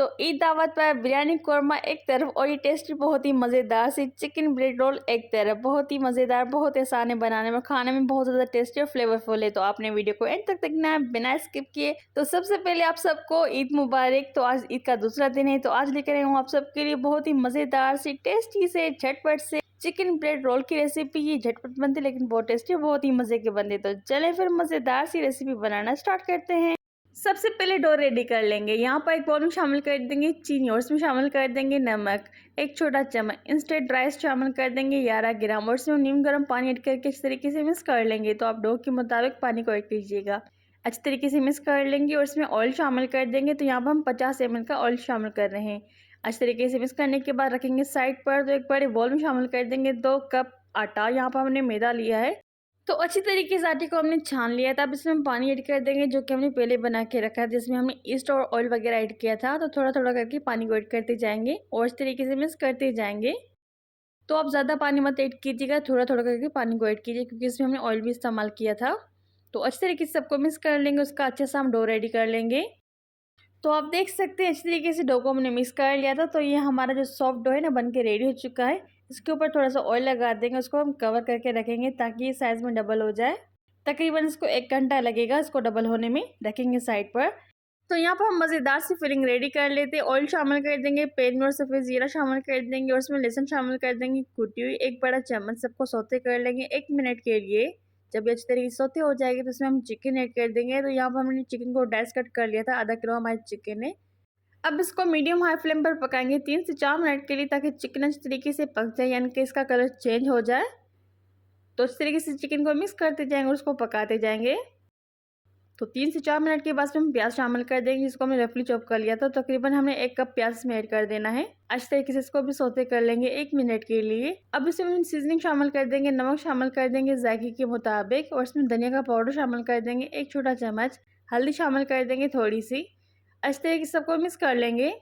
तो ईद दावत पर बिरयानी कोरमा एक तरफ और ये टेस्टी बहुत ही मज़ेदार सी चिकन ब्रेड रोल एक तरफ। बहुत ही मज़ेदार, बहुत आसान है बनाने में, खाने में बहुत ज़्यादा टेस्टी और फ्लेवरफुल है। तो आपने वीडियो को एंड तक देखना है बिना स्किप किए। तो सबसे पहले आप सबको ईद मुबारक। तो आज ईद का दूसरा दिन है, तो आज लेकर आई हूँ आप सबके लिए बहुत ही मज़ेदार सी टेस्टी से झटपट से चिकन ब्रेड रोल की रेसिपी। ये झटपट बनती लेकिन बहुत टेस्टी और बहुत ही मज़े के बनते। तो चले फिर मज़ेदार सी रेसिपी बनाना स्टार्ट करते हैं। सबसे पहले डो रेडी कर लेंगे। यहाँ पर एक बाउल में शामिल कर देंगे चीनी और इसमें शामिल कर देंगे नमक, एक छोटा चम्मच इंस्टेंट राइस शामिल कर देंगे 11 ग्राम और इसमें नीम गर्म पानी ऐड करके इस तरीके से मिक्स कर लेंगे। तो आप डो के मुताबिक पानी को ऐड कीजिएगा। अच्छी तरीके से मिक्स कर लेंगे और इसमें ऑयल शामिल कर देंगे। तो यहाँ पर हम 50 ml का ऑयल शामिल कर रहे हैं। अच्छी तरीके से मिक्स करने के बाद रखेंगे साइड पर। तो एक बड़े बाउल में शामिल कर देंगे 2 कप आटा। यहाँ पर हमने मैदा लिया है। तो अच्छी तरीके से आटे को हमने छान लिया था। अब इसमें हम पानी ऐड कर देंगे जो कि हमने पहले बना के रखा है, जिसमें हमने ईस्ट और ऑयल वगैरह ऐड किया था। तो थोड़ा थोड़ा करके पानी को ऐड करते जाएंगे और इस तरीके से मिक्स करते जाएंगे। तो आप ज़्यादा पानी मत ऐड कीजिएगा, थोड़ा थोड़ा करके पानी को ऐड कीजिए क्योंकि इसमें हमने ऑयल भी इस्तेमाल किया था। तो अच्छी तरीके से सबको मिक्स कर लेंगे, उसका अच्छे से हम डो रेडी कर लेंगे। तो आप देख सकते हैं अच्छी तरीके से डो को हमने मिक्स कर लिया था। तो ये हमारा जो सॉफ्ट डो है ना बन के रेडी हो चुका है। इसके ऊपर थोड़ा सा ऑयल लगा देंगे, उसको हम कवर करके रखेंगे ताकि ये साइज़ में डबल हो जाए। तकरीबन इसको 1 घंटा लगेगा इसको डबल होने में, रखेंगे साइड पर। तो यहाँ पर हम मज़ेदार सी फिलिंग रेडी कर लेते हैं। ऑयल शामिल कर देंगे पैन में और सफ़ेद ज़ीरा शामिल कर देंगे और इसमें लहसुन शामिल कर देंगे कुटी हुई 1 बड़ा चम्मच। सबको सौते कर लेंगे 1 मिनट के लिए। जब ये अच्छी तरीके से सौते हो जाएगी तो इसमें हम चिकन ऐड कर देंगे। तो यहाँ पर हमने चिकन को डाइस कट कर लिया था, आधा किलो हमारी चिकन है। अब इसको मीडियम हाई फ्लेम पर पकाएंगे 3 से 4 मिनट के लिए ताकि चिकन अच्छी तरीके से पक जाए, यानी कि इसका कलर चेंज हो जाए। तो इस तरीके से चिकन को मिक्स करते जाएंगे और उसको पकाते जाएंगे। तो 3 से 4 मिनट के बाद हम प्याज शामिल कर देंगे जिसको हमने रफली चॉप कर लिया था। तो तकरीबन हमें 1 कप प्याज इसमें ऐड कर देना है। अच्छी तरीके से इसको भी सौते कर लेंगे 1 मिनट के लिए। अब इसमें हम सीजनिंग शामिल कर देंगे, नमक शामिल कर देंगे जायके के मुताबिक और इसमें धनिया का पाउडर शामिल कर देंगे 1 छोटा चम्मच, हल्दी शामिल कर देंगे थोड़ी सी। अच्छी तरीके से सबको मिक्स कर लेंगे।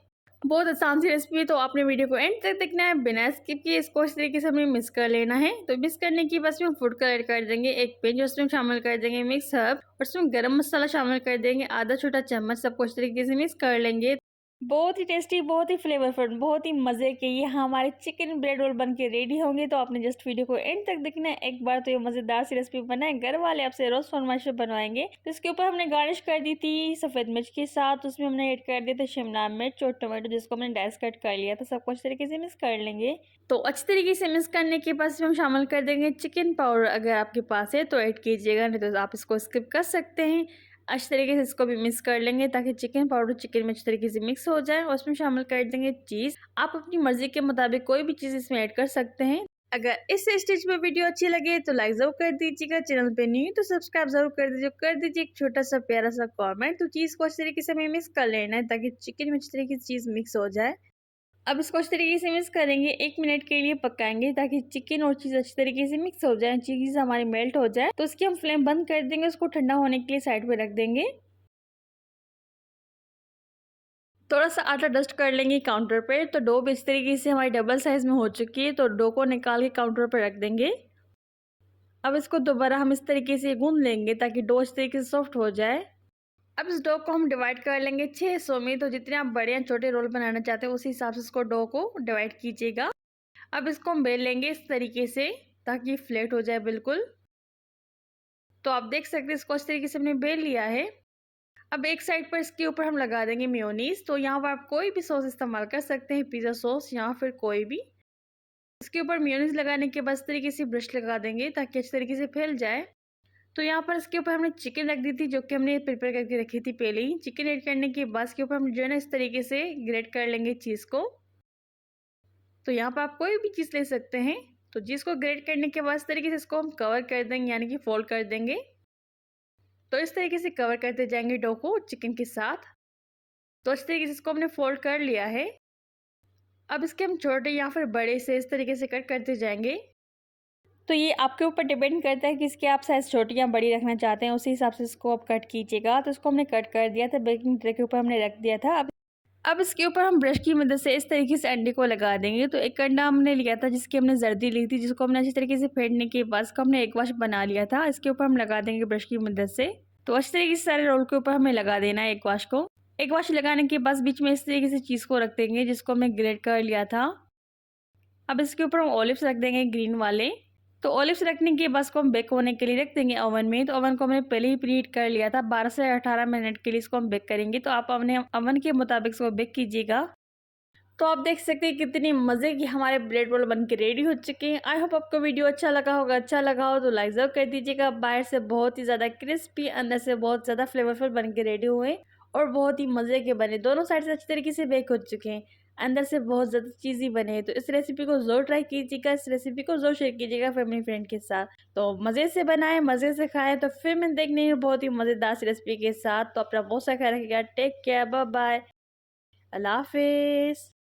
बहुत आसान सी रेसिपी है, तो आपने वीडियो को एंड तक देखना है बिना स्किप किए। इसको इस तरीके से हमें मिक्स कर लेना है। तो मिक्स करने की बस में फूड कलर कर देंगे 1 पिंच, उसमें शामिल कर देंगे मिक्स हर्ब और उसमें गरम मसाला शामिल कर देंगे आधा छोटा चम्मच। सबको इस तरीके से मिक्स कर लेंगे। बहुत ही टेस्टी, बहुत ही फ्लेवरफुल, बहुत ही मज़े के ये हमारे चिकन ब्रेड रोल बन के रेडी होंगे। तो आपने जस्ट वीडियो को एंड तक देखना है एक बार। तो ये मज़ेदार सी रेसिपी बनाए, घर वाले आपसे रोज़ फरमाइश बनवाएंगे। तो इसके ऊपर हमने गार्निश कर दी थी सफ़ेद मिर्च के साथ। उसमें हमने ऐड कर दिए थे शिमला मिर्च और टमाटो जिसको हमने डाइस कट कर लिया था। सबको अच्छी तरीके से मिक्स कर लेंगे। तो अच्छी तरीके से मिक्स करने के बाद हम शामिल कर देंगे चिकन पाउडर। अगर आपके पास है तो ऐड कीजिएगा, नहीं तो आप इसको स्किप कर सकते हैं। अच्छी तरीके से इसको भी मिक्स कर लेंगे ताकि चिकन पाउडर चिकन में अच्छी तरीके से मिक्स हो जाए और उसमें शामिल कर देंगे चीज़। आप अपनी मर्जी के मुताबिक कोई भी चीज़ इसमें ऐड कर सकते हैं। अगर इस स्टेज पे वीडियो अच्छी लगे तो लाइक जरूर कर दीजिएगा, चैनल पे न्यू है तो सब्सक्राइब जरूर कर दीजिए एक छोटा सा प्यारा सा कमेंट। तो चीज़ को अच्छी तरीके से हमें मिक्स कर लेना है ताकि चिकन में अच्छी तरीके से चीज़ मिक्स हो जाए। अब इसको अच्छी तरीके से मिक्स करेंगे, 1 मिनट के लिए पकाएंगे ताकि चिकन और चीज़ अच्छी तरीके से मिक्स हो जाए, चीज़ हमारी मेल्ट हो जाए। तो इसकी हम फ्लेम बंद कर देंगे, उसको ठंडा होने के लिए साइड पे रख देंगे। थोड़ा सा आटा डस्ट कर लेंगे काउंटर पे। तो डो भी इस तरीके से हमारी डबल साइज़ में हो चुकी है। तो डो को निकाल के काउंटर पर रख देंगे। अब इसको दोबारा हम इस तरीके से गूंद लेंगे ताकि डो इस तरीके से सॉफ्ट हो जाए। अब इस डो को हम डिवाइड कर लेंगे 6 हिस्सों में। तो जितने आप बड़े या छोटे रोल बनाना चाहते हैं उसी हिसाब से इसको डो को डिवाइड कीजिएगा। अब इसको हम बेल लेंगे इस तरीके से ताकि फ्लैट हो जाए बिल्कुल। तो आप देख सकते हैं इसको इस तरीके से हमने बेल लिया है। अब एक साइड पर इसके ऊपर हम लगा देंगे मेयोनीज। तो यहाँ पर आप कोई भी सॉस इस्तेमाल कर सकते हैं, पिज़्ज़ा सॉस या फिर कोई भी। इसके ऊपर मेयोनीज लगाने के बाद इस तरीके से ब्रश लगा देंगे ताकि अच्छी तरीके से फैल जाए। तो यहाँ पर इसके ऊपर हमने चिकन रख दी थी जो कि हमने प्रिपेयर करके रखी थी पहले ही। चिकन ऐड करने के बाद इसके ऊपर हम जो है ना इस तरीके से ग्रेट कर लेंगे चीज़ को। तो यहाँ पर आप कोई भी चीज़ ले सकते हैं। तो चीज़ को ग्रेट करने के बाद इस तरीके से इसको हम कवर कर देंगे, यानी कि फोल्ड कर देंगे। तो इस तरीके से कवर करते जाएंगे डो को चिकन के साथ। तो इस तरीके से इसको हमने फोल्ड कर लिया है। अब इसके हम छोटे या फिर बड़े से इस तरीके से कट करते जाएंगे। तो ये आपके ऊपर डिपेंड करता है कि इसके आप साइज़ छोटी या बड़ी रखना चाहते हैं, उसी हिसाब से इसको आप कट कीजिएगा। तो इसको हमने कट कर दिया था, बेकिंग ट्रे के ऊपर हमने रख दिया था। अब इसके ऊपर हम ब्रश की मदद से इस तरीके से अंडे को लगा देंगे। तो एक अंडा हमने लिया था जिसकी हमने जर्दी ली थी, जिसको हमने अच्छी तरीके से फेंटने के बाद इसको हमने एक वाश बना लिया था। इसके ऊपर हम लगा देंगे ब्रश की मदद से। तो अच्छी तरीके से सारे रोल के ऊपर हमें लगा देना है एक वाश को। एक वाशी लगाने के बाद बीच में इस तरीके से चीज़ को रख देंगे जिसको हमने ग्रेट कर लिया था। अब इसके ऊपर हम ऑलिव्स रख देंगे ग्रीन वाले। तो ऑलिव्स रखने के बाद इसको हम बेक होने के लिए रख देंगे ओवन में। तो ओवन को हमने पहले ही प्रीहीट कर लिया था, 12 से 18 मिनट के लिए इसको हम बेक करेंगे। तो आप अपने ओवन के मुताबिक इसको बेक कीजिएगा। तो आप देख सकते हैं कितनी मज़े की हमारे ब्रेड रोल बन के रेडी हो चुके हैं। आई होप आपको वीडियो अच्छा लगा होगा। अच्छा लगा हो तो लाइक ज़रूर कर दीजिएगा। बाहर से बहुत ही ज़्यादा क्रिस्पी, अंदर से बहुत ज़्यादा फ्लेवरफुल बन के रेडी हुए और बहुत ही मज़े के बने। दोनों साइड से अच्छी तरीके से बेक हो चुके हैं, अंदर से बहुत ज़्यादा चीज़ी बने हैं। तो इस रेसिपी को ज़रूर ट्राई कीजिएगा, इस रेसिपी को ज़रूर शेयर कीजिएगा फैमिली फ्रेंड के साथ। तो मज़े से बनाएं, मज़े से खाएं। तो फिर मैं देखने हैं बहुत ही मज़ेदार सी रेसिपी के साथ। तो अपना बहुत सा ख्याल रखिएगा। टेक केयर, बाय बाय, अल्लाह हाफिज़।